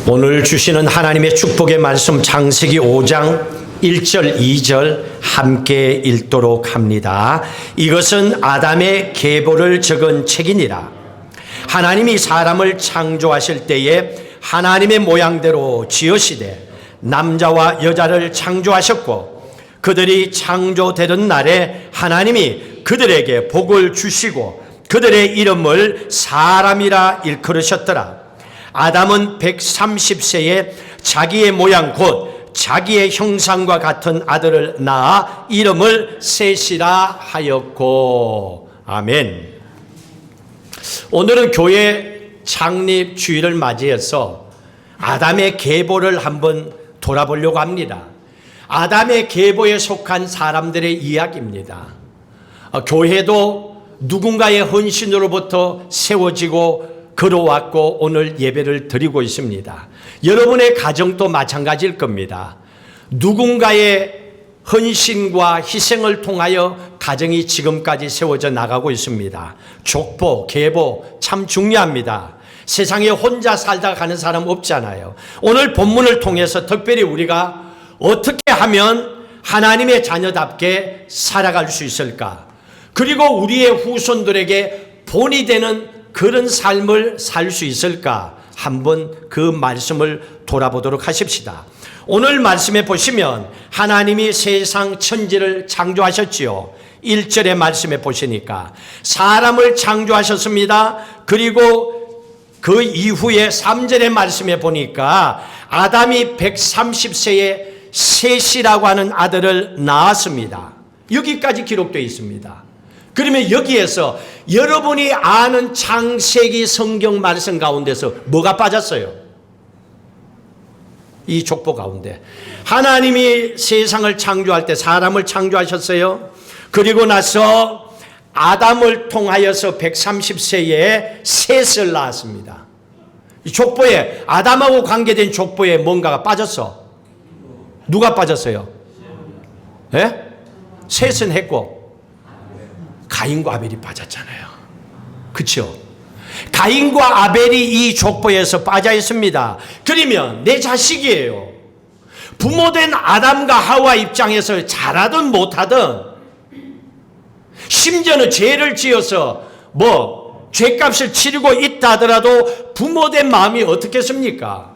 오늘 주시는 하나님의 축복의 말씀 창세기 5장 1절 2절 함께 읽도록 합니다. 이것은 아담의 계보를 적은 책이니라. 하나님이 사람을 창조하실 때에 하나님의 모양대로 지으시되 남자와 여자를 창조하셨고 그들이 창조되던 날에 하나님이 그들에게 복을 주시고 그들의 이름을 사람이라 일컬으셨더라. 아담은 130세에 자기의 모양 곧 자기의 형상과 같은 아들을 낳아 이름을 셋이라 하였고. 아멘. 오늘은 교회 창립 주일을 맞이해서 아담의 계보를 한번 돌아보려고 합니다. 아담의 계보에 속한 사람들의 이야기입니다. 교회도 누군가의 헌신으로부터 세워지고 걸어왔고 오늘 예배를 드리고 있습니다. 여러분의 가정도 마찬가지일 겁니다. 누군가의 헌신과 희생을 통하여 가정이 지금까지 세워져 나가고 있습니다. 족보, 계보 참 중요합니다. 세상에 혼자 살다 가는 사람 없잖아요. 오늘 본문을 통해서 특별히 우리가 어떻게 하면 하나님의 자녀답게 살아갈 수 있을까? 그리고 우리의 후손들에게 본이 되는 그런 삶을 살 수 있을까? 한번 그 말씀을 돌아보도록 하십시다. 오늘 말씀에 보시면 하나님이 세상 천지를 창조하셨지요. 1절의 말씀에 보시니까 사람을 창조하셨습니다. 그리고 그 이후에 3절의 말씀에 보니까 아담이 130세에 셋이라고 하는 아들을 낳았습니다. 여기까지 기록되어 있습니다. 그러면 여기에서 여러분이 아는 창세기 성경 말씀 가운데서 뭐가 빠졌어요? 이 족보 가운데 하나님이 세상을 창조할 때 사람을 창조하셨어요. 그리고 나서 아담을 통하여서 130세에 셋을 낳았습니다. 이 족보에 아담하고 관계된 족보에 뭔가가 빠졌어. 누가 빠졌어요? 예? 셋은 했고 가인과 아벨이 빠졌잖아요. 그렇죠? 가인과 아벨이 이 족보에서 빠져 있습니다. 그러면 내 자식이에요. 부모된 아담과 하와 입장에서 잘하든 못하든 심지어는 죄를 지어서 죄값을 치르고 있다 하더라도 부모된 마음이 어떻겠습니까?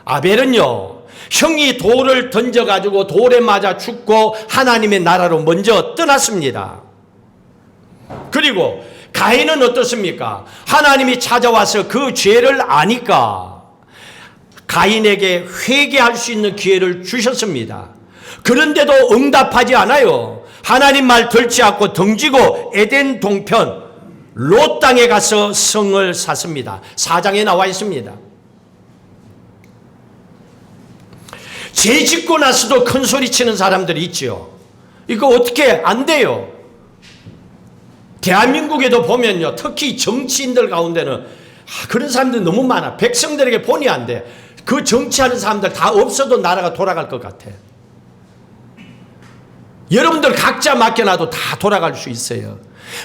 아벨은요, 형이 돌을 던져가지고 돌에 맞아 죽고 하나님의 나라로 먼저 떠났습니다. 그리고 가인은 어떻습니까? 하나님이 찾아와서 그 죄를 아니까 가인에게 회개할 수 있는 기회를 주셨습니다. 그런데도 응답하지 않아요. 하나님 말 들지 않고 등지고 에덴 동편 롯 땅에 가서 성을 샀습니다. 4장에 나와 있습니다. 죄 짓고 나서도 큰 소리 치는 사람들이 있죠. 이거 어떻게 안 돼요? 대한민국에도 보면요, 특히 정치인들 가운데는 그런 사람들이 너무 많아. 백성들에게 본이 안 돼. 그 정치하는 사람들 다 없어도 나라가 돌아갈 것 같아. 여러분들 각자 맡겨놔도 다 돌아갈 수 있어요.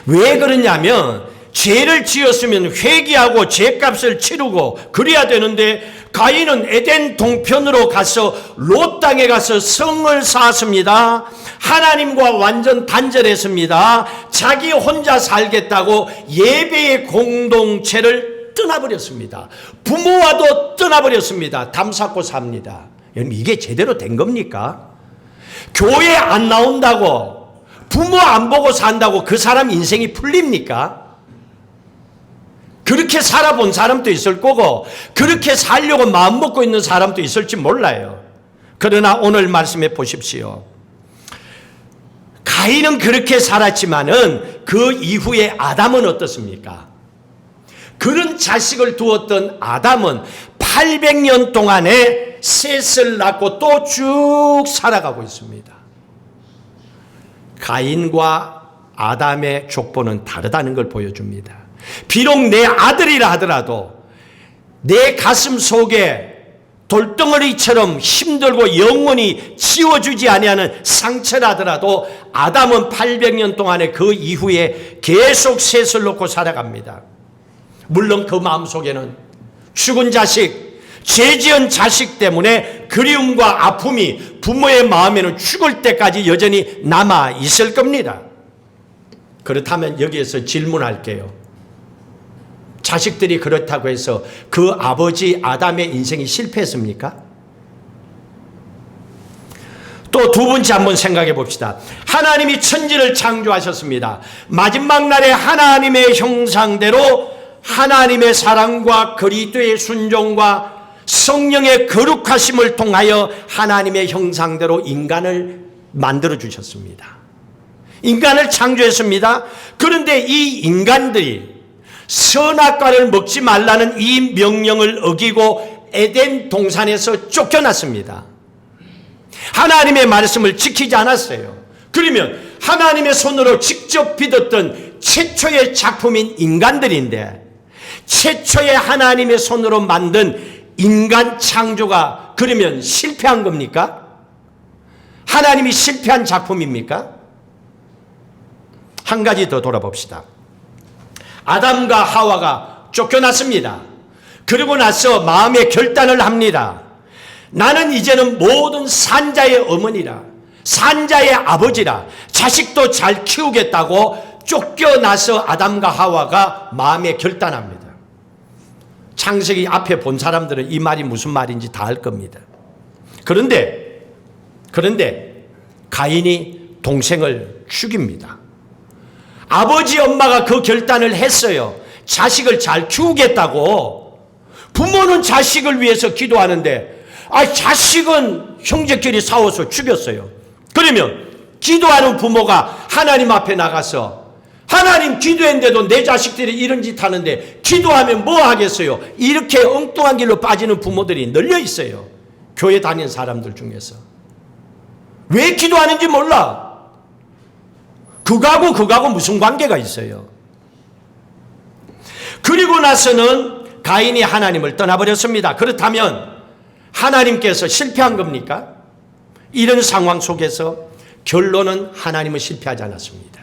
왜 그러냐면 죄를 지었으면 회개하고 죄값을 치르고 그래야 되는데 가인은 에덴 동편으로 가서 롯 땅에 가서 성을 쌓았습니다. 하나님과 완전 단절했습니다. 자기 혼자 살겠다고 예배의 공동체를 떠나버렸습니다. 부모와도 떠나버렸습니다. 담 쌓고 삽니다. 여러분, 이게 제대로 된 겁니까? 교회 안 나온다고 부모 안 보고 산다고 그 사람 인생이 풀립니까? 그렇게 살아본 사람도 있을 거고 그렇게 살려고 마음먹고 있는 사람도 있을지 몰라요. 그러나 오늘 말씀해 보십시오. 가인은 그렇게 살았지만은 그 이후에 아담은 어떻습니까? 그런 자식을 두었던 아담은 800년 동안에 셋을 낳고 또 쭉 살아가고 있습니다. 가인과 아담의 족보는 다르다는 걸 보여줍니다. 비록 내 아들이라 하더라도 내 가슴 속에 돌덩어리처럼 힘들고 영원히 지워주지 아니하는 상처라더라도 아담은 800년 동안에 그 이후에 계속 셋을 놓고 살아갑니다. 물론 그 마음속에는 죽은 자식, 죄지은 자식 때문에 그리움과 아픔이 부모의 마음에는 죽을 때까지 여전히 남아 있을 겁니다. 그렇다면 여기에서 질문할게요. 자식들이 그렇다고 해서 그 아버지 아담의 인생이 실패했습니까? 또 두 번째 한번 생각해 봅시다. 하나님이 천지를 창조하셨습니다. 마지막 날에 하나님의 형상대로 하나님의 사랑과 그리스도의 순종과 성령의 거룩하심을 통하여 하나님의 형상대로 인간을 만들어 주셨습니다. 인간을 창조했습니다. 그런데 이 인간들이 선악과를 먹지 말라는 이 명령을 어기고 에덴 동산에서 쫓겨났습니다. 하나님의 말씀을 지키지 않았어요. 그러면 하나님의 손으로 직접 빚었던 최초의 작품인 인간들인데 최초의 하나님의 손으로 만든 인간 창조가 그러면 실패한 겁니까? 하나님이 실패한 작품입니까? 한 가지 더 돌아봅시다. 아담과 하와가 쫓겨났습니다. 그러고 나서 마음의 결단을 합니다. 나는 이제는 모든 산자의 어머니라, 산자의 아버지라, 자식도 잘 키우겠다고 쫓겨나서 아담과 하와가 마음에 결단합니다. 창세기 앞에 본 사람들은 이 말이 무슨 말인지 다 알 겁니다. 그런데 가인이 동생을 죽입니다. 아버지 엄마가 그 결단을 했어요. 자식을 잘 키우겠다고. 부모는 자식을 위해서 기도하는데 자식은 형제끼리 싸워서 죽였어요. 그러면 기도하는 부모가 하나님 앞에 나가서 하나님 기도했는데도 내 자식들이 이런 짓 하는데 기도하면 뭐 하겠어요? 이렇게 엉뚱한 길로 빠지는 부모들이 널려 있어요. 교회 다니는 사람들 중에서. 왜 기도하는지 몰라. 그거하고 무슨 관계가 있어요? 그리고 나서는 가인이 하나님을 떠나버렸습니다. 그렇다면 하나님께서 실패한 겁니까? 이런 상황 속에서 결론은 하나님은 실패하지 않았습니다.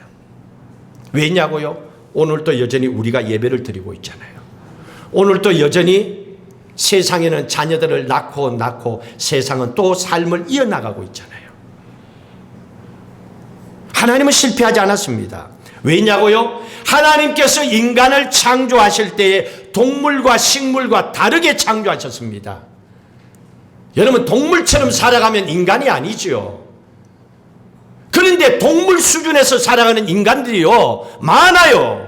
왜냐고요? 오늘도 여전히 우리가 예배를 드리고 있잖아요. 오늘도 여전히 세상에는 자녀들을 낳고 세상은 또 삶을 이어나가고 있잖아요. 하나님은 실패하지 않았습니다. 왜냐고요? 하나님께서 인간을 창조하실 때에 동물과 식물과 다르게 창조하셨습니다. 여러분, 동물처럼 살아가면 인간이 아니죠. 그런데 동물 수준에서 살아가는 인간들이요, 많아요.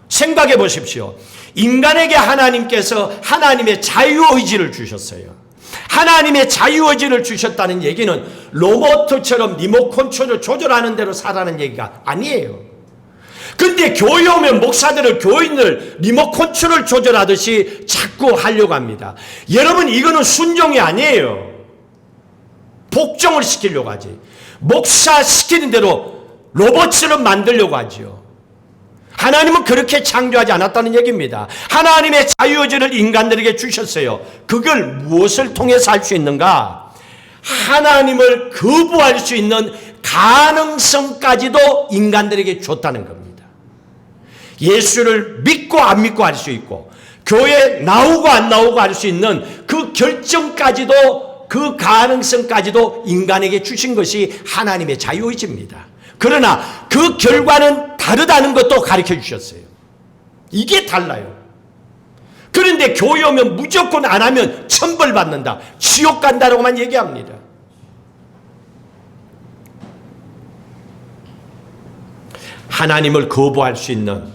생각해 보십시오. 인간에게 하나님께서 하나님의 자유의지를 주셨어요. 하나님의 자유의지를 주셨다는 얘기는 로봇처럼 리모컨으로 조절하는 대로 살라는 얘기가 아니에요. 근데 교회 오면 목사들은 교인을 리모컨을 조절하듯이 자꾸 하려고 합니다. 여러분, 이거는 순종이 아니에요. 복종을 시키려고 하지. 목사 시키는 대로 로봇처럼 만들려고 하죠. 하나님은 그렇게 창조하지 않았다는 얘기입니다. 하나님의 자유의지를 인간들에게 주셨어요. 그걸 무엇을 통해서 할 수 있는가? 하나님을 거부할 수 있는 가능성까지도 인간들에게 줬다는 겁니다. 예수를 믿고 안 믿고 할 수 있고, 교회 나오고 안 나오고 할 수 있는 그 결정까지도, 그 가능성까지도 인간에게 주신 것이 하나님의 자유의지입니다. 그러나 그 결과는 다르다는 것도 가르쳐 주셨어요. 이게 달라요. 그런데 교회 오면 무조건 안 하면 천벌 받는다, 지옥 간다라고만 얘기합니다. 하나님을 거부할 수 있는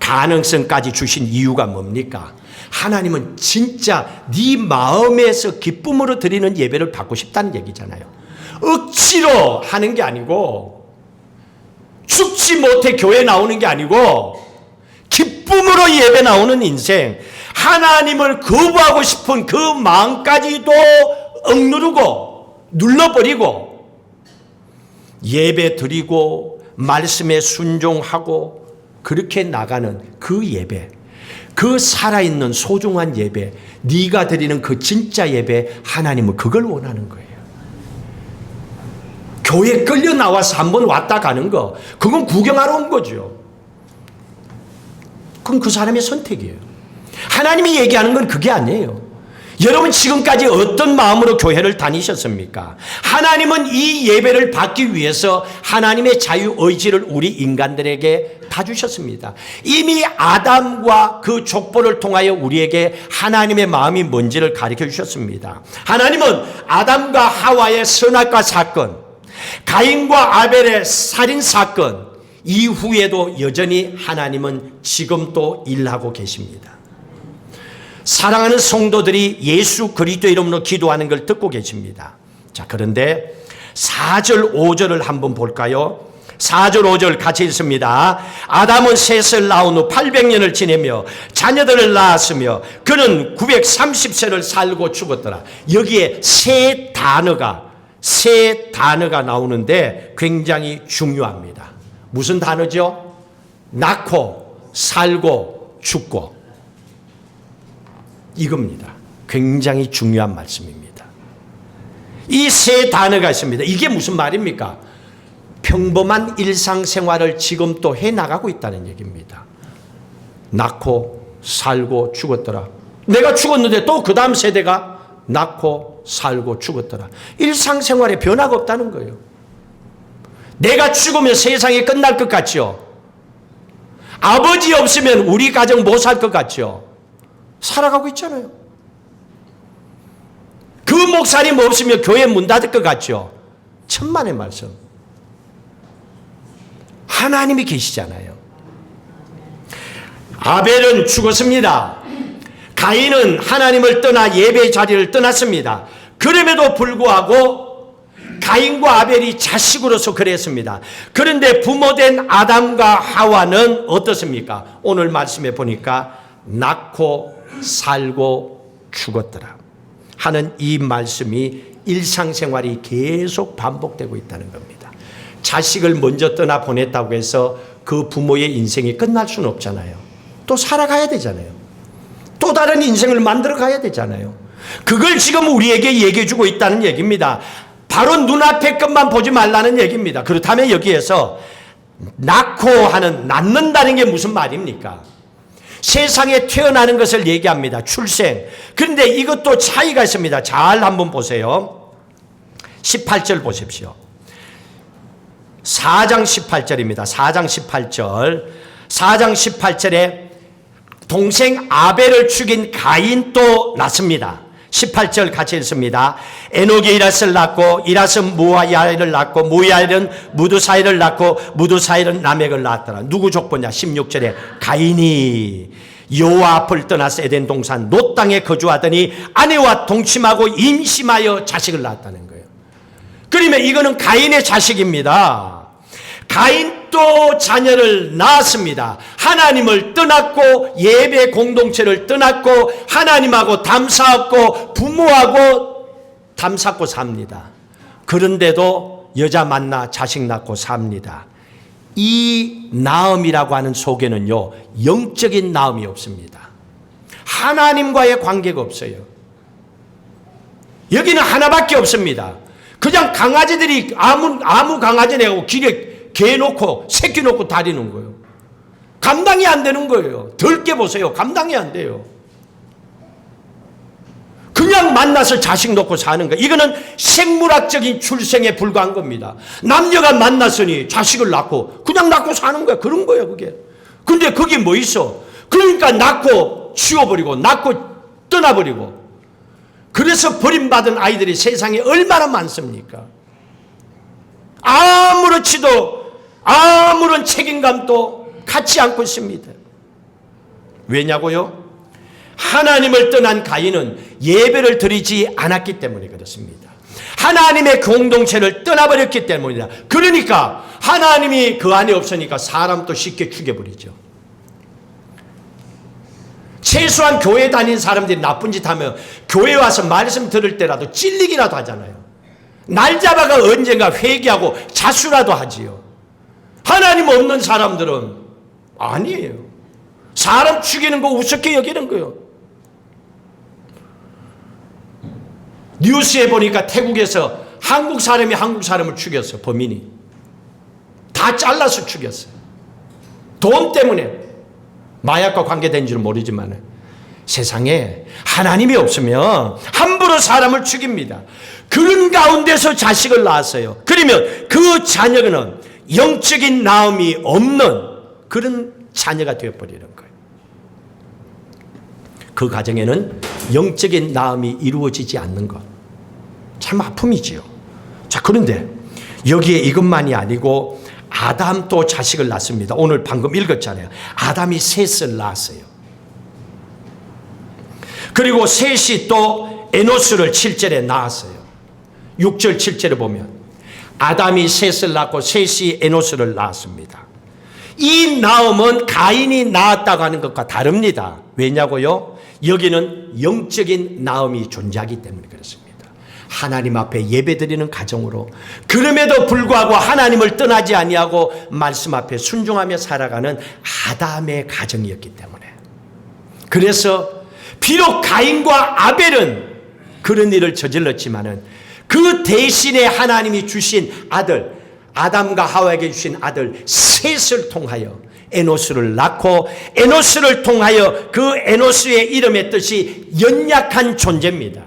가능성까지 주신 이유가 뭡니까? 하나님은 진짜 네 마음에서 기쁨으로 드리는 예배를 받고 싶다는 얘기잖아요. 억지로 하는 게 아니고, 죽지 못해 교회 나오는 게 아니고 기쁨으로 예배 나오는 인생, 하나님을 거부하고 싶은 그 마음까지도 억누르고 눌러버리고 예배 드리고 말씀에 순종하고 그렇게 나가는 그 예배, 그 살아있는 소중한 예배, 네가 드리는 그 진짜 예배, 하나님은 그걸 원하는 거예요. 교회 끌려 나와서 한번 왔다 가는 거, 그건 구경하러 온 거죠. 그건 그 사람의 선택이에요. 하나님이 얘기하는 건 그게 아니에요. 여러분 지금까지 어떤 마음으로 교회를 다니셨습니까? 하나님은 이 예배를 받기 위해서 하나님의 자유의지를 우리 인간들에게 다 주셨습니다. 이미 아담과 그 족보를 통하여 우리에게 하나님의 마음이 뭔지를 가르쳐 주셨습니다. 하나님은 아담과 하와의 선악과 사건, 가인과 아벨의 살인 사건 이후에도 여전히 하나님은 지금도 일하고 계십니다. 사랑하는 성도들이 예수 그리스도 이름으로 기도하는 걸 듣고 계십니다. 자, 그런데 4절 5절을 한번 볼까요? 4절 5절 같이 읽습니다. 아담은 셋을 낳은 후 800년을 지내며 자녀들을 낳았으며 그는 930세를 살고 죽었더라. 여기에 세 단어가 나오는데 굉장히 중요합니다. 무슨 단어죠? 낳고 살고 죽고, 이겁니다. 굉장히 중요한 말씀입니다. 이 세 단어가 있습니다. 이게 무슨 말입니까? 평범한 일상생활을 지금 또 해나가고 있다는 얘기입니다. 낳고 살고 죽었더라. 내가 죽었는데 또 그 다음 세대가 낳고 살고 죽었더라. 일상생활에 변화가 없다는 거예요. 내가 죽으면 세상이 끝날 것 같죠? 아버지 없으면 우리 가정 못 살 것 같죠? 살아가고 있잖아요. 그 목사님 없으면 교회 문 닫을 것 같죠? 천만의 말씀. 하나님이 계시잖아요. 아벨은 죽었습니다. 가인은 하나님을 떠나 예배 자리를 떠났습니다. 그럼에도 불구하고 가인과 아벨이 자식으로서 그랬습니다. 그런데 부모된 아담과 하와는 어떻습니까? 오늘 말씀에 보니까 낳고 살고 죽었더라 하는 이 말씀이 일상생활이 계속 반복되고 있다는 겁니다. 자식을 먼저 떠나 보냈다고 해서 그 부모의 인생이 끝날 수는 없잖아요. 또 살아가야 되잖아요. 또 다른 인생을 만들어 가야 되잖아요. 그걸 지금 우리에게 얘기해 주고 있다는 얘기입니다. 바로 눈앞의 것만 보지 말라는 얘기입니다. 그렇다면 여기에서 낳고 하는, 낳는다는 게 무슨 말입니까? 세상에 태어나는 것을 얘기합니다. 출생. 그런데 이것도 차이가 있습니다. 잘 한번 보세요. 18절 보십시오. 4장 18절입니다. 4장 18절. 4장 18절에 동생 아벨을 죽인 가인도 낳습니다. 18절 같이 읽습니다. 에녹이 이라스를 낳고 이라스는 무아야를 낳고 무아야는 무드사일을 낳고 무드사일은 라멕을 낳았더라. 누구 족보냐? 16절에 가인이 여호와 앞을 떠나서 에덴 동산 롯 땅에 거주하더니 아내와 동침하고 임심하여 자식을 낳았다는 거예요. 그러면 이거는 가인의 자식입니다. 가인도 자녀를 낳았습니다. 하나님을 떠났고 예배 공동체를 떠났고 하나님하고 담쌓고 부모하고 담쌓고 삽니다. 그런데도 여자 만나 자식 낳고 삽니다. 이 낳음이라고 하는 속에는요, 영적인 낳음이 없습니다. 하나님과의 관계가 없어요. 여기는 하나밖에 없습니다. 그냥 강아지들이 아무 강아지 내고 길에 개 놓고 새끼 놓고 다니는 거예요. 감당이 안 되는 거예요. 덜게 보세요. 감당이 안 돼요. 그냥 만나서 자식 놓고 사는 거예요. 이거는 생물학적인 출생에 불과한 겁니다. 남녀가 만났으니 자식을 낳고 그냥 낳고 사는 거야. 그런 거예요, 그게. 근데 그게 뭐 있어? 그러니까 낳고 치워버리고 낳고 떠나버리고. 그래서 버림받은 아이들이 세상에 얼마나 많습니까? 아무렇지도 아무런 책임감도 갖지 않고 있습니다. 왜냐고요? 하나님을 떠난 가인은 예배를 드리지 않았기 때문에 그렇습니다. 하나님의 공동체를 떠나버렸기 때문이다. 그러니까 하나님이 그 안에 없으니까 사람도 쉽게 죽여버리죠. 최소한 교회 다니는 사람들이 나쁜 짓 하면 교회 와서 말씀 들을 때라도 찔리기라도 하잖아요. 날 잡아가 언젠가 회개하고 자수라도 하지요. 하나님 없는 사람들은 아니에요. 사람 죽이는 거 우습게 여기는 거예요. 뉴스에 보니까 태국에서 한국 사람이 한국 사람을 죽였어. 범인이 다 잘라서 죽였어요. 돈 때문에. 마약과 관계된 줄은 모르지만 세상에 하나님이 없으면 함부로 사람을 죽입니다. 그런 가운데서 자식을 낳았어요. 그러면 그 자녀는 영적인 나음이 없는 그런 자녀가 되어버리는 거예요. 그 가정에는 영적인 나음이 이루어지지 않는 것. 참 아픔이지요. 자, 그런데 여기에 이것만이 아니고 아담도 자식을 낳습니다. 오늘 방금 읽었잖아요. 아담이 셋을 낳았어요. 그리고 셋이 또 에노스를 7절에 낳았어요. 6절 7절에 보면 아담이 셋을 낳고 셋이 에노스를 낳았습니다. 이 낳음은 가인이 낳았다고 하는 것과 다릅니다. 왜냐고요? 여기는 영적인 낳음이 존재하기 때문에 그렇습니다. 하나님 앞에 예배드리는 가정으로 그럼에도 불구하고 하나님을 떠나지 아니하고 말씀 앞에 순종하며 살아가는 아담의 가정이었기 때문에, 그래서 비록 가인과 아벨은 그런 일을 저질렀지만은 그 대신에 하나님이 주신 아들, 아담과 하와에게 주신 아들 셋을 통하여 에노스를 낳고, 에노스를 통하여 그 에노스의 이름의 뜻이 연약한 존재입니다.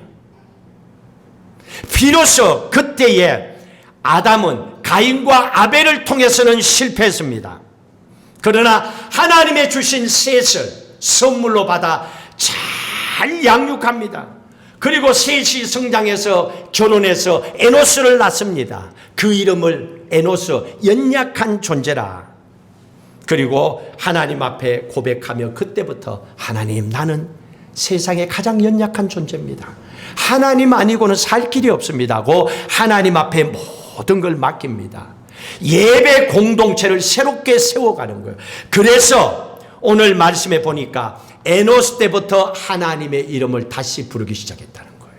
비로소 그때에 아담은 가인과 아벨을 통해서는 실패했습니다. 그러나 하나님의 주신 셋을 선물로 받아 잘 양육합니다. 그리고 셋이 성장해서 결혼해서 에노스를 낳습니다. 그 이름을 에노스, 연약한 존재라. 그리고 하나님 앞에 고백하며 그때부터 하나님, 나는 세상에 가장 연약한 존재입니다. 하나님 아니고는 살 길이 없습니다 하고 하나님 앞에 모든 걸 맡깁니다. 예배 공동체를 새롭게 세워가는 거예요. 그래서 오늘 말씀에 보니까 에노스 때부터 하나님의 이름을 다시 부르기 시작했다는 거예요.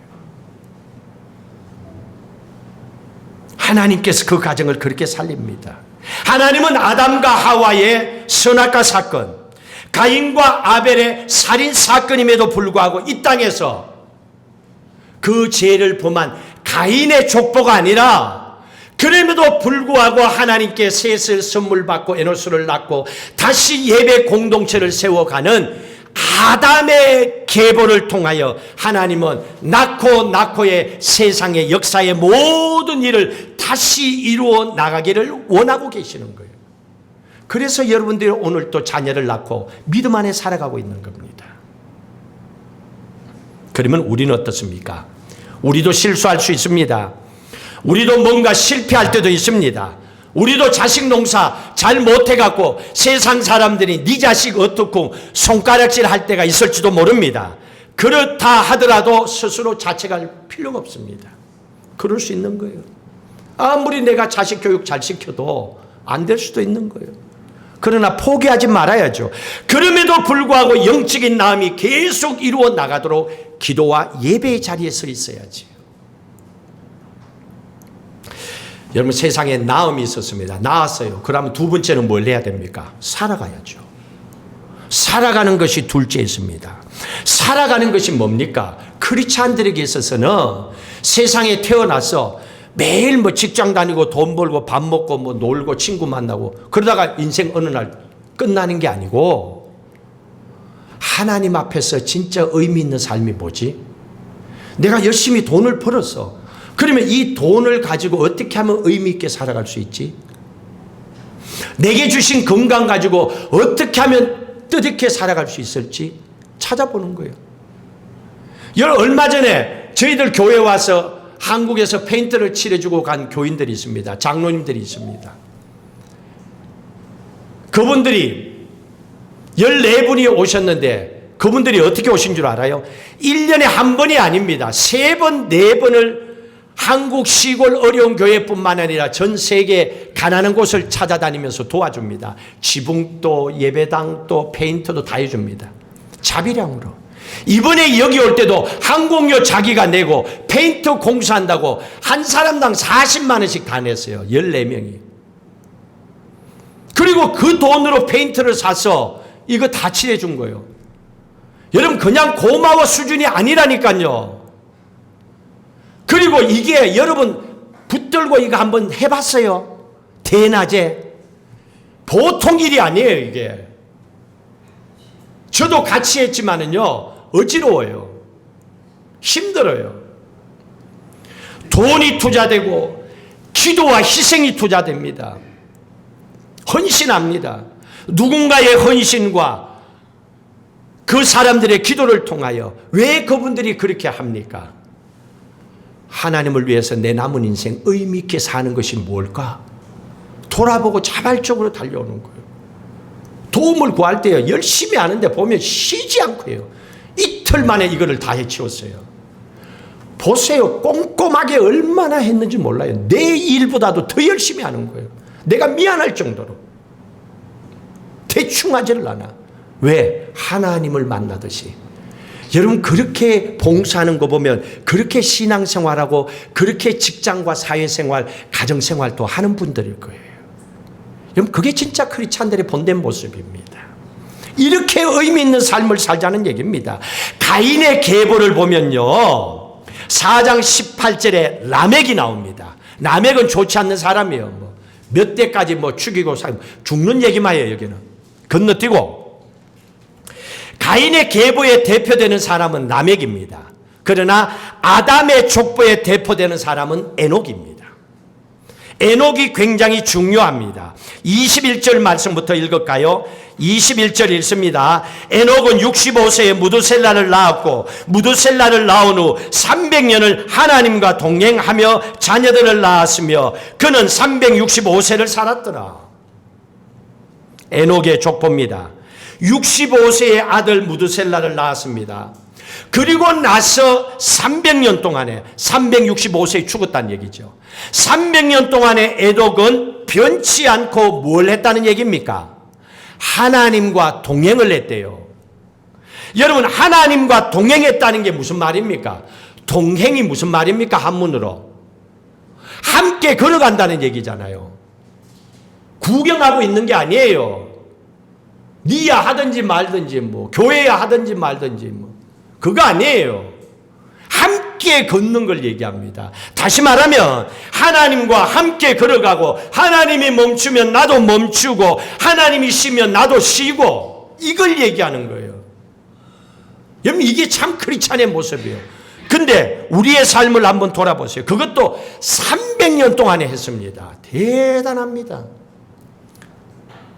하나님께서 그 가정을 그렇게 살립니다. 하나님은 아담과 하와의 선악과 사건, 가인과 아벨의 살인 사건임에도 불구하고 이 땅에서 그 죄를 범한 가인의 족보가 아니라, 그럼에도 불구하고 하나님께 셋을 선물 받고 에노스를 낳고 다시 예배 공동체를 세워가는 아담의 계보를 통하여 하나님은 낳고의 세상의 역사의 모든 일을 다시 이루어 나가기를 원하고 계시는 거예요. 그래서 여러분들이 오늘 또 자녀를 낳고 믿음 안에 살아가고 있는 겁니다. 그러면 우리는 어떻습니까? 우리도 실수할 수 있습니다. 우리도 뭔가 실패할 때도 있습니다. 우리도 자식 농사 잘 못해갖고 세상 사람들이 네 자식 어떻고 손가락질 할 때가 있을지도 모릅니다. 그렇다 하더라도 스스로 자책할 필요가 없습니다. 그럴 수 있는 거예요. 아무리 내가 자식 교육 잘 시켜도 안 될 수도 있는 거예요. 그러나 포기하지 말아야죠. 그럼에도 불구하고 영적인 나음이 계속 이루어 나가도록 기도와 예배의 자리에 서 있어야지. 여러분, 세상에 나음이 있었습니다. 나았어요. 그러면 두 번째는 뭘 해야 됩니까? 살아가야죠. 살아가는 것이 둘째 있습니다. 살아가는 것이 뭡니까? 크리스찬들에게 있어서는 세상에 태어나서 매일 뭐 직장 다니고 돈 벌고 밥 먹고 뭐 놀고 친구 만나고 그러다가 인생 어느 날 끝나는 게 아니고, 하나님 앞에서 진짜 의미 있는 삶이 뭐지? 내가 열심히 돈을 벌었어. 그러면 이 돈을 가지고 어떻게 하면 의미 있게 살아갈 수 있지? 내게 주신 건강 가지고 어떻게 하면 뜻있게 살아갈 수 있을지 찾아보는 거예요. 얼마 전에 저희들 교회 와서 한국에서 페인트를 칠해주고 간 교인들이 있습니다. 장로님들이 있습니다. 그분들이 14분이 오셨는데 그분들이 어떻게 오신 줄 알아요? 1년에 한 번이 아닙니다. 3번, 4번을 한국 시골 어려운 교회뿐만 아니라 전 세계 가난한 곳을 찾아다니면서 도와줍니다. 지붕도 예배당도 페인트도 다 해줍니다. 자비량으로. 이번에 여기 올 때도 항공료 자기가 내고 페인트 공사한다고 한 사람당 40만 원씩 다 냈어요. 14명이. 그리고 그 돈으로 페인트를 사서 이거 다 칠해준 거예요. 여러분, 그냥 고마워 수준이 아니라니까요. 그리고 이게 여러분 붙들고 이거 한번 해봤어요? 대낮에. 보통 일이 아니에요, 이게. 저도 같이 했지만은요, 어지러워요. 힘들어요. 돈이 투자되고 기도와 희생이 투자됩니다. 헌신합니다. 누군가의 헌신과 그 사람들의 기도를 통하여 왜 그분들이 그렇게 합니까? 하나님을 위해서 내 남은 인생 의미 있게 사는 것이 뭘까? 돌아보고 자발적으로 달려오는 거예요. 도움을 구할 때요, 열심히 하는데 보면 쉬지 않고 해요. 이틀 만에 이거를 다 해치웠어요. 보세요. 꼼꼼하게 얼마나 했는지 몰라요. 내 일보다도 더 열심히 하는 거예요. 내가 미안할 정도로. 대충 하지를 않아. 왜? 하나님을 만나듯이. 여러분, 그렇게 봉사하는 거 보면 그렇게 신앙생활하고 그렇게 직장과 사회생활, 가정생활도 하는 분들일 거예요. 여러분, 그게 진짜 크리스찬들의 본된 모습입니다. 이렇게 의미 있는 삶을 살자는 얘기입니다. 가인의 계보를 보면요, 4장 18절에 라멕이 나옵니다. 라멕은 좋지 않는 사람이에요. 몇 대까지 죽이고 죽는 얘기만 해요. 여기는 건너뛰고. 가인의 계보에 대표되는 사람은 라멕입니다. 그러나 아담의 족보에 대표되는 사람은 에녹입니다. 에녹이 굉장히 중요합니다. 21절 말씀부터 읽을까요? 21절 읽습니다. 에녹은 65세에 무두셀라를 낳았고 무두셀라를 낳은 후 300년을 하나님과 동행하며 자녀들을 낳았으며 그는 365세를 살았더라. 에녹의 족보입니다. 65세의 아들 무두셀라를 낳았습니다. 그리고 나서 300년 동안에 365세에 죽었다는 얘기죠. 300년 동안에 에녹은 변치 않고 뭘 했다는 얘기입니까? 하나님과 동행을 했대요. 여러분, 하나님과 동행했다는 게 무슨 말입니까? 동행이 무슨 말입니까? 한문으로 함께 걸어간다는 얘기잖아요. 구경하고 있는 게 아니에요. 니야 하든지 말든지 교회야 하든지 말든지 그거 아니에요. 함께 걷는 걸 얘기합니다. 다시 말하면 하나님과 함께 걸어가고 하나님이 멈추면 나도 멈추고 하나님이 쉬면 나도 쉬고 이걸 얘기하는 거예요. 여러분, 이게 참 크리스찬의 모습이에요. 근데 우리의 삶을 한번 돌아보세요. 그것도 300년 동안에 했습니다. 대단합니다.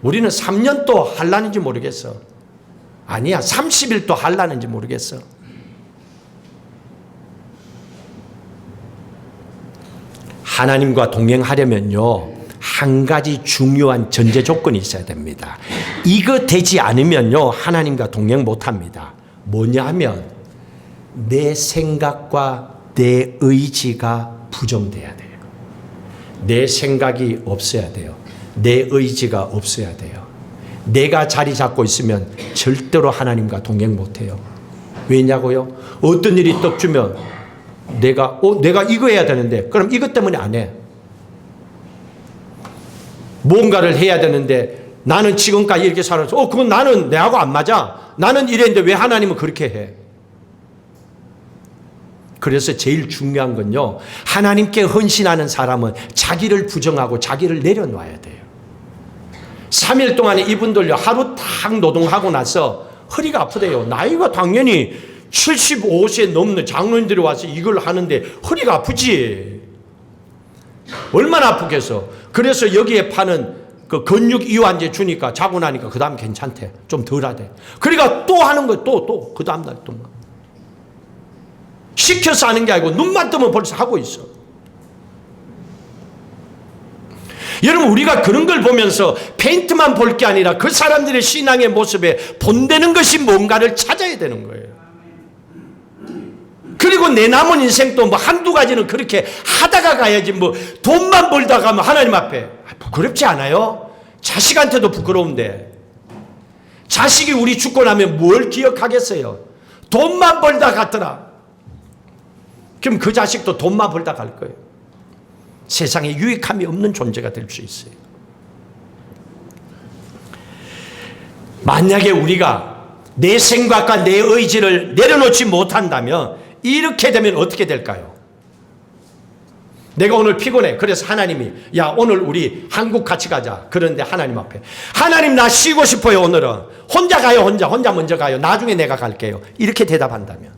우리는 3년도 할라는지 모르겠어. 아니야, 30일도 할라는지 모르겠어. 하나님과 동행하려면요, 한 가지 중요한 전제 조건이 있어야 됩니다. 이거 되지 않으면요, 하나님과 동행 못 합니다. 뭐냐 하면 내 생각과 내 의지가 부정돼야 돼요. 내 생각이 없어야 돼요. 내 의지가 없어야 돼요. 내가 자리 잡고 있으면 절대로 하나님과 동행 못해요. 왜냐고요? 어떤 일이 떡 주면 내가 이거 해야 되는데 그럼 이것 때문에 안 해. 뭔가를 해야 되는데 나는 지금까지 이렇게 살아서 그건 나는 내하고 안 맞아. 나는 이랬는데 왜 하나님은 그렇게 해? 그래서 제일 중요한 건요, 하나님께 헌신하는 사람은 자기를 부정하고 자기를 내려놔야 돼요. 3일 동안에 이분들요, 하루 딱 노동하고 나서 허리가 아프대요. 나이가 당연히 75세 넘는 장로님들이 와서 이걸 하는데 허리가 아프지. 얼마나 아프겠어. 그래서 여기에 파는 그 근육 이완제 주니까 자고 나니까 그 다음 괜찮대. 좀 덜하대. 그러니까 또 하는 거 또 그 다음 날 또 시켜서 하는 게 아니고 눈만 뜨면 벌써 하고 있어. 여러분, 우리가 그런 걸 보면서 페인트만 볼 게 아니라 그 사람들의 신앙의 모습에 본되는 것이 뭔가를 찾아야 되는 거예요. 그리고 내 남은 인생도 한두 가지는 그렇게 하다가 가야지 돈만 벌다 가면 하나님 앞에 부끄럽지 않아요? 자식한테도 부끄러운데 자식이 우리 죽고 나면 뭘 기억하겠어요? 돈만 벌다 갔더라. 그럼 그 자식도 돈만 벌다 갈 거예요. 세상에 유익함이 없는 존재가 될 수 있어요. 만약에 우리가 내 생각과 내 의지를 내려놓지 못한다면 이렇게 되면 어떻게 될까요? 내가 오늘 피곤해. 그래서 하나님이 야 오늘 우리 한국 같이 가자. 그런데 하나님 앞에 하나님 나 쉬고 싶어요. 오늘은 혼자 가요. 혼자 먼저 가요. 나중에 내가 갈게요. 이렇게 대답한다면,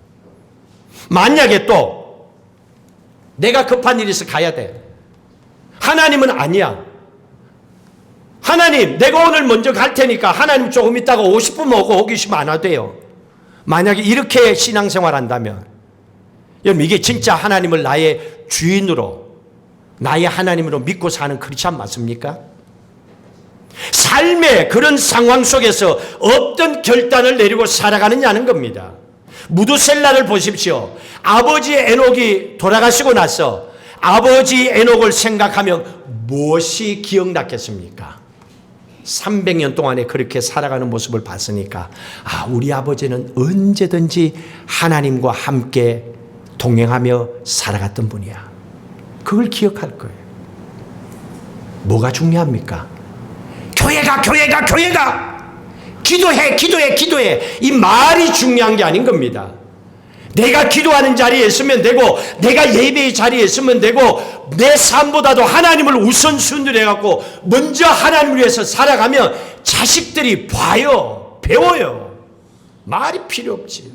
만약에 또 내가 급한 일이 있어 가야 돼. 하나님은 아니야. 하나님 내가 오늘 먼저 갈 테니까 하나님 조금 있다가 50분 오고 오기 싫으면 안 와도요. 만약에 이렇게 신앙생활 한다면, 여러분 이게 진짜 하나님을 나의 주인으로, 나의 하나님으로 믿고 사는 크리스찬 맞습니까? 삶의 그런 상황 속에서 어떤 결단을 내리고 살아가느냐는 겁니다. 무두셀라를 보십시오. 아버지 에녹이 돌아가시고 나서 아버지 에녹을 생각하면 무엇이 기억났겠습니까? 300년 동안에 그렇게 살아가는 모습을 봤으니까 우리 아버지는 언제든지 하나님과 함께 동행하며 살아갔던 분이야. 그걸 기억할 거예요. 뭐가 중요합니까? 교회가 기도해 이 말이 중요한 게 아닌 겁니다. 내가 기도하는 자리에 있으면 되고, 내가 예배의 자리에 있으면 되고, 내 삶보다도 하나님을 우선순위로 해갖고 먼저 하나님을 위해서 살아가면 자식들이 봐요, 배워요. 말이 필요 없지.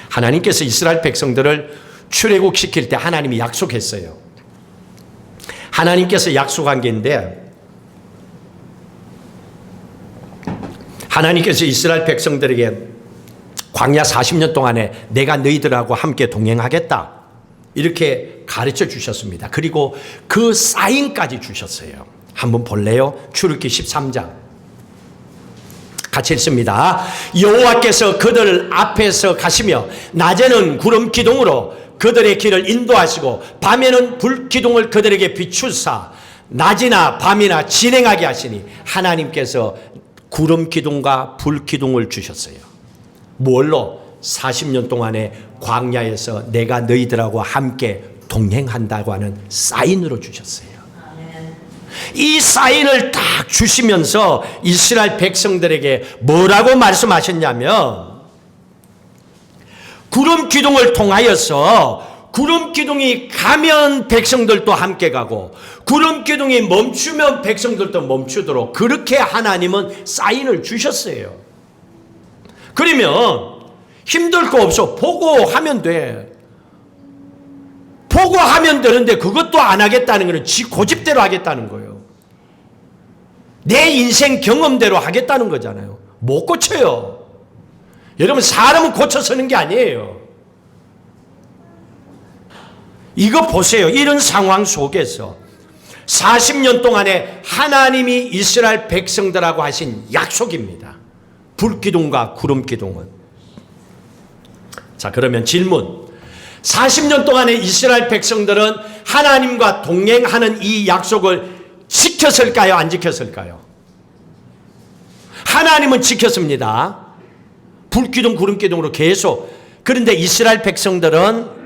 하나님께서 이스라엘 백성들을 출애굽시킬 때 하나님이 약속했어요. 하나님께서 약속한 게 있는데, 하나님께서 이스라엘 백성들에게 광야 40년 동안에 내가 너희들하고 함께 동행하겠다 이렇게 가르쳐 주셨습니다. 그리고 그 사인까지 주셨어요. 한번 볼래요? 출애굽기 13장 같이 읽습니다. 여호와께서 그들 앞에서 가시며 낮에는 구름 기둥으로 그들의 길을 인도하시고 밤에는 불 기둥을 그들에게 비추사 낮이나 밤이나 진행하게 하시니, 하나님께서 구름 기둥과 불 기둥을 주셨어요. 뭘로? 40년 동안에 광야에서 내가 너희들하고 함께 동행한다고 하는 사인으로 주셨어요. 이 사인을 딱 주시면서 이스라엘 백성들에게 뭐라고 말씀하셨냐면, 구름 기둥을 통하여서 구름 기둥이 가면 백성들도 함께 가고, 구름 기둥이 멈추면 백성들도 멈추도록 그렇게 하나님은 사인을 주셨어요. 그러면 힘들 거 없어. 보고 하면 돼. 보고 하면 되는데 그것도 안 하겠다는 거는 지 고집대로 하겠다는 거예요. 내 인생 경험대로 하겠다는 거잖아요. 못 고쳐요. 여러분, 사람은 고쳐 서는 게 아니에요. 이거 보세요. 이런 상황 속에서 40년 동안에 하나님이 이스라엘 백성들하고 하신 약속입니다. 불기둥과 구름기둥은. 자, 그러면 질문. 40년 동안에 이스라엘 백성들은 하나님과 동행하는 이 약속을 지켰을까요? 안 지켰을까요? 하나님은 지켰습니다. 불기둥, 구름기둥으로 계속. 그런데 이스라엘 백성들은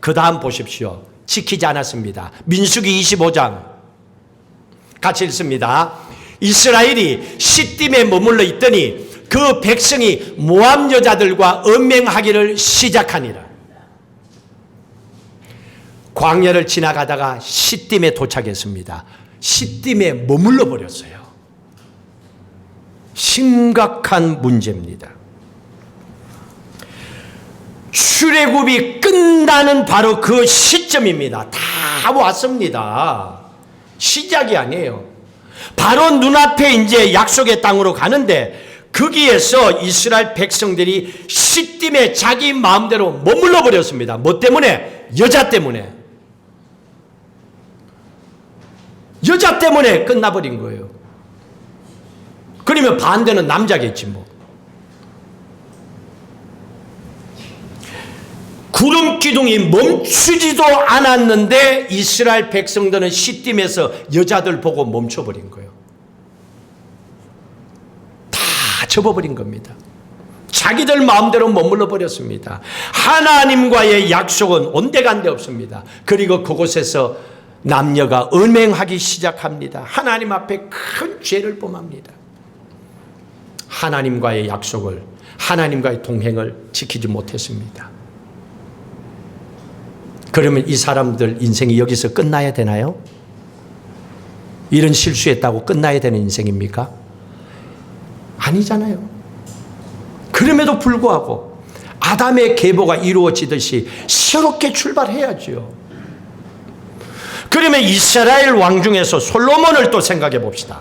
그 다음 보십시오. 지키지 않았습니다. 민수기 25장 같이 읽습니다. 이스라엘이 시딤에 머물러 있더니 그 백성이 모압 여자들과 음행하기를 시작하니라. 광야를 지나가다가 시딤에 도착했습니다. 시딤에 머물러 버렸어요. 심각한 문제입니다. 출애굽이 끝나는 바로 그 시점입니다. 다 왔습니다. 시작이 아니에요. 바로 눈앞에 이제 약속의 땅으로 가는데, 거기에서 이스라엘 백성들이 시딤에 자기 마음대로 머물러 버렸습니다. 뭐 때문에? 여자 때문에. 여자 때문에 끝나버린 거예요. 그러면 반대는 남자겠지 뭐. 구름 기둥이 멈추지도 않았는데 이스라엘 백성들은 시딤에서 여자들 보고 멈춰버린 거예요. 다 접어버린 겁니다. 자기들 마음대로 머물러 버렸습니다. 하나님과의 약속은 온데간데 없습니다. 그리고 그곳에서 남녀가 음행하기 시작합니다. 하나님 앞에 큰 죄를 범합니다. 하나님과의 약속을, 하나님과의 동행을 지키지 못했습니다. 그러면 이 사람들 인생이 여기서 끝나야 되나요? 이런 실수했다고 끝나야 되는 인생입니까? 아니잖아요. 그럼에도 불구하고 아담의 계보가 이루어지듯이 새롭게 출발해야죠. 그러면 이스라엘 왕 중에서 솔로몬을 또 생각해 봅시다.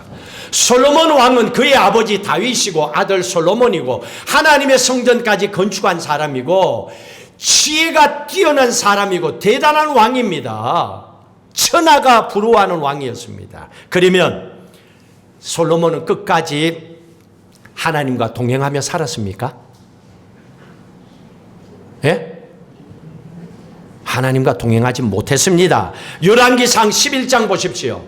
솔로몬 왕은 그의 아버지 다윗이고 아들 솔로몬이고 하나님의 성전까지 건축한 사람이고 지혜가 뛰어난 사람이고 대단한 왕입니다. 천하가 부러워하는 왕이었습니다. 그러면 솔로몬은 끝까지 하나님과 동행하며 살았습니까? 예? 하나님과 동행하지 못했습니다. 열왕기상 11장 보십시오.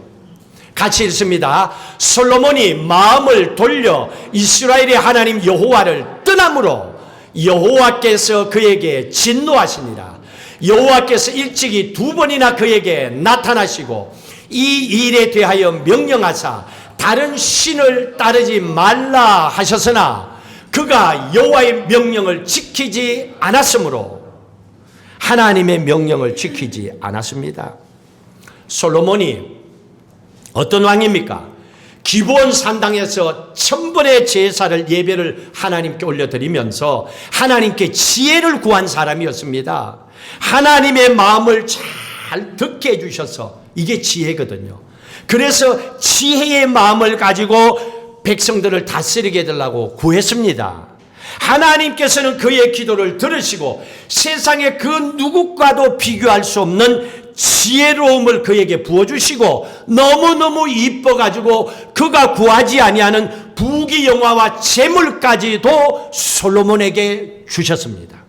같이 읽습니다. 솔로몬이 마음을 돌려 이스라엘의 하나님 여호와를 떠남으로 여호와께서 그에게 진노하시니라. 여호와께서 일찍이 2번이나 그에게 나타나시고 이 일에 대하여 명령하사 다른 신을 따르지 말라 하셨으나 그가 여호와의 명령을 지키지 않았으므로 하나님의 명령을 지키지 않았습니다. 솔로몬이 어떤 왕입니까? 기브온 산당에서 1000번의 제사를 예배를 하나님께 올려드리면서 하나님께 지혜를 구한 사람이었습니다. 하나님의 마음을 잘 듣게 해주셔서 이게 지혜거든요. 그래서 지혜의 마음을 가지고 백성들을 다스리게 해달라고 구했습니다. 하나님께서는 그의 기도를 들으시고 세상에 그 누구과도 비교할 수 없는 지혜로움을 그에게 부어주시고 너무너무 이뻐가지고 그가 구하지 아니하는 부귀영화와 재물까지도 솔로몬에게 주셨습니다.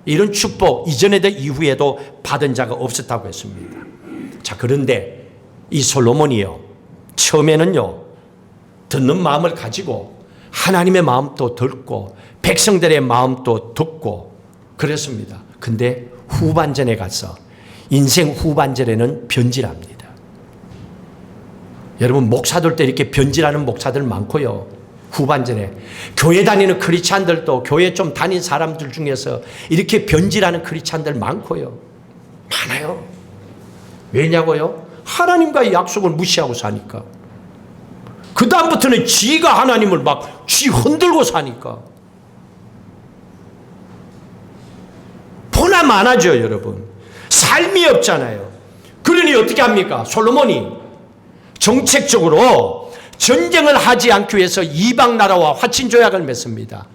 이런 축복 이전에도 이후에도 받은 자가 없었다고 했습니다. 자, 그런데 이 솔로몬이요, 처음에는요 듣는 마음을 가지고 하나님의 마음도 듣고 백성들의 마음도 듣고 그랬습니다. 근데 후반전에 가서 인생 후반전에는 변질합니다. 여러분, 목사들 때 이렇게 변질하는 목사들 많고요. 후반전에 교회 다니는 크리스찬들도 교회 좀 다닌 사람들 중에서 이렇게 변질하는 크리스찬들 많고요. 많아요. 왜냐고요? 하나님과의 약속을 무시하고 사니까. 그 다음부터는 지가 하나님을 막 쥐 흔들고 사니까. 보나 마나죠, 여러분. 삶이 없잖아요. 그러니 어떻게 합니까? 솔로몬이 정책적으로 전쟁을 하지 않기 위해서 이방 나라와 화친 조약을 맺습니다.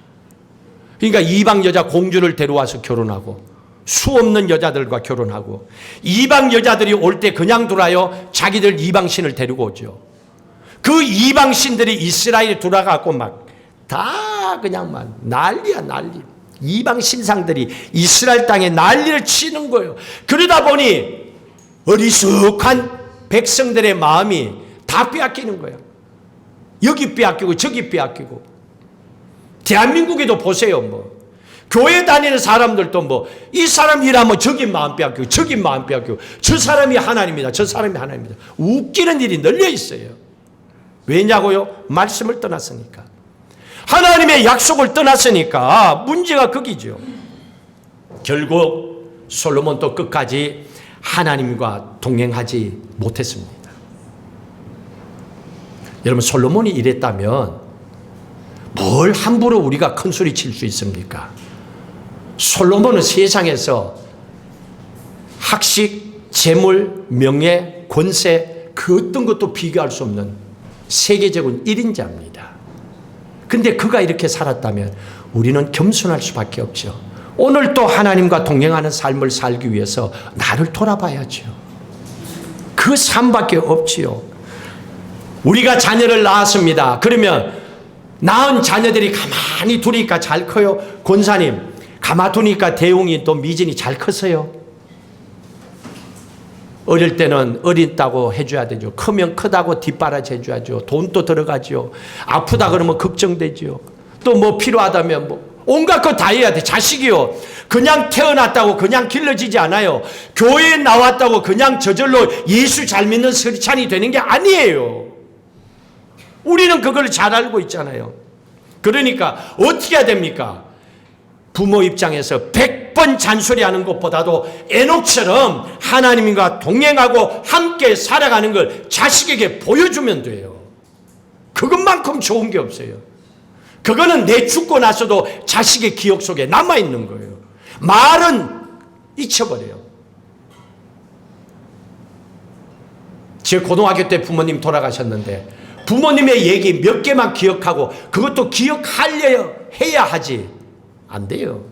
그러니까 이방 여자 공주를 데려와서 결혼하고 수 없는 여자들과 결혼하고 이방 여자들이 올 때 그냥 돌아요. 자기들 이방 신을 데리고 오죠. 그 이방 신들이 이스라엘에 돌아가고 막 다 그냥 막 난리야, 난리. 이방 신상들이 이스라엘 땅에 난리를 치는 거예요. 그러다 보니 어리숙한 백성들의 마음이 다 빼앗기는 거예요. 여기 빼앗기고 저기 빼앗기고. 대한민국에도 보세요. 뭐 교회 다니는 사람들도 뭐 이 사람 일하면 저기 마음 빼앗기고 저기 마음 빼앗기고 저 사람이 하나님이다 저 사람이 하나님이다. 웃기는 일이 널려 있어요. 왜냐고요? 말씀을 떠났으니까. 하나님의 약속을 떠났으니까 문제가 거기죠. 결국 솔로몬도 끝까지 하나님과 동행하지 못했습니다. 여러분, 솔로몬이 이랬다면 뭘 함부로 우리가 큰 소리 칠 수 있습니까? 솔로몬은 세상에서 학식, 재물, 명예, 권세 그 어떤 것도 비교할 수 없는 세계적인 1인자입니다. 근데 그가 이렇게 살았다면 우리는 겸손할 수밖에 없죠. 오늘 또 하나님과 동행하는 삶을 살기 위해서 나를 돌아봐야죠. 그 삶밖에 없지요. 우리가 자녀를 낳았습니다. 그러면 낳은 자녀들이 가만히 두니까 잘 커요. 권사님, 가만히 두니까 대웅이 또 미진이 잘 컸어요. 어릴 때는 어린다고 해줘야 되죠. 크면 크다고 뒷바라지 해줘야죠. 돈도 들어가죠. 아프다 그러면 걱정되죠. 또 뭐 필요하다면 뭐 온갖 거 다 해야 돼. 자식이요, 그냥 태어났다고 그냥 길러지지 않아요. 교회에 나왔다고 그냥 저절로 예수 잘 믿는 크리스찬이 되는 게 아니에요. 우리는 그걸 잘 알고 있잖아요. 그러니까 어떻게 해야 됩니까? 부모 입장에서 100번 잔소리하는 것보다도 에녹처럼 하나님과 동행하고 함께 살아가는 걸 자식에게 보여주면 돼요. 그것만큼 좋은 게 없어요. 그거는 내 죽고 나서도 자식의 기억 속에 남아있는 거예요. 말은 잊혀버려요. 제 고등학교 때 부모님 돌아가셨는데 부모님의 얘기 몇 개만 기억하고 그것도 기억하려 해야 하지. 안 돼요.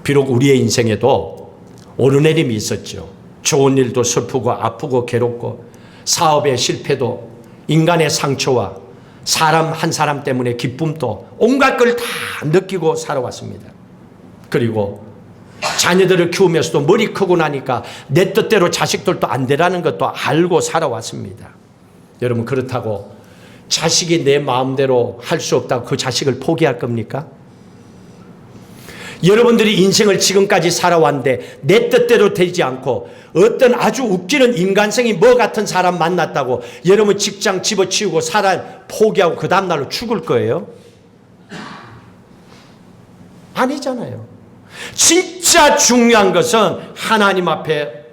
비록 우리의 인생에도 오르내림이 있었죠. 좋은 일도 슬프고 아프고 괴롭고 사업의 실패도 인간의 상처와 사람 한 사람 때문에 기쁨도 온갖 걸 다 느끼고 살아왔습니다. 그리고 자녀들을 키우면서도 머리 크고 나니까 내 뜻대로 자식들도 안 되라는 것도 알고 살아왔습니다. 여러분, 그렇다고 자식이 내 마음대로 할 수 없다고 그 자식을 포기할 겁니까? 여러분들이 인생을 지금까지 살아왔는데 내 뜻대로 되지 않고 어떤 아주 웃기는 인간성이 뭐 같은 사람 만났다고 여러분 직장 집어치우고 사람 포기하고 그 다음날로 죽을 거예요? 아니잖아요. 진짜 중요한 것은 하나님 앞에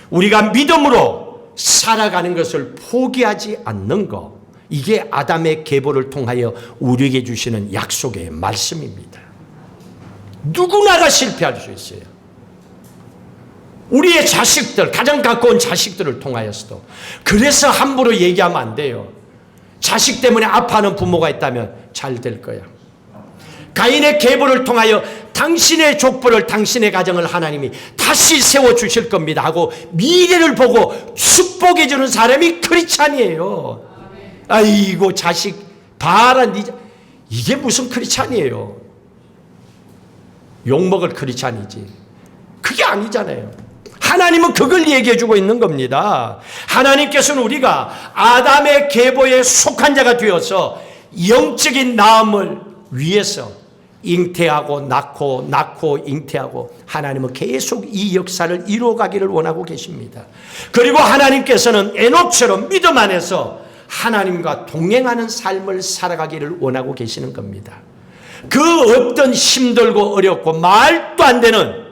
우리가 믿음으로 살아가는 것을 포기하지 않는 것. 이게 아담의 계보를 통하여 우리에게 주시는 약속의 말씀입니다. 누구나가 실패할 수 있어요. 우리의 자식들, 가장 가까운 자식들을 통하여서도. 그래서 함부로 얘기하면 안 돼요. 자식 때문에 아파하는 부모가 있다면 잘 될 거야. 가인의 계보를 통하여 당신의 족보를, 당신의 가정을 하나님이 다시 세워주실 겁니다 하고 미래를 보고 축복해 주는 사람이 크리스찬이에요. 아이고 자식 봐라, 이게 무슨 크리스찬이에요. 욕먹을 크리스찬이지. 그게 아니잖아요. 하나님은 그걸 얘기해 주고 있는 겁니다. 하나님께서는 우리가 아담의 계보에 속한 자가 되어서 영적인 나음을 위해서 잉태하고 낳고 잉태하고 하나님은 계속 이 역사를 이루어가기를 원하고 계십니다. 그리고 하나님께서는 에녹처럼 믿음 안에서 하나님과 동행하는 삶을 살아가기를 원하고 계시는 겁니다. 그 어떤 힘들고 어렵고 말도 안 되는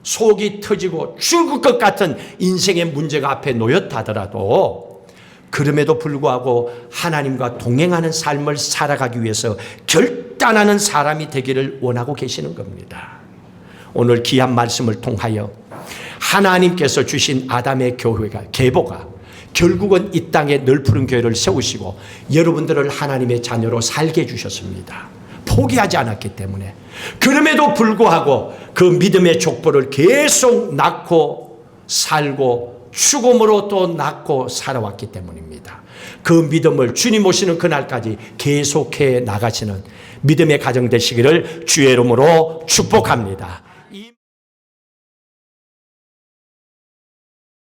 속이 터지고 죽을 것 같은 인생의 문제가 앞에 놓였다 하더라도 그럼에도 불구하고 하나님과 동행하는 삶을 살아가기 위해서 결단하는 사람이 되기를 원하고 계시는 겁니다. 오늘 귀한 말씀을 통하여 하나님께서 주신 아담의 계보가 결국은 이 땅에 널푸른 교회를 세우시고 여러분들을 하나님의 자녀로 살게 해주셨습니다. 포기하지 않았기 때문에. 그럼에도 불구하고 그 믿음의 족보를 계속 낳고 살고 죽음으로 또 낳고 살아왔기 때문입니다. 그 믿음을 주님 오시는 그날까지 계속해 나가시는 믿음의 가정 되시기를 주의 이름으로 축복합니다.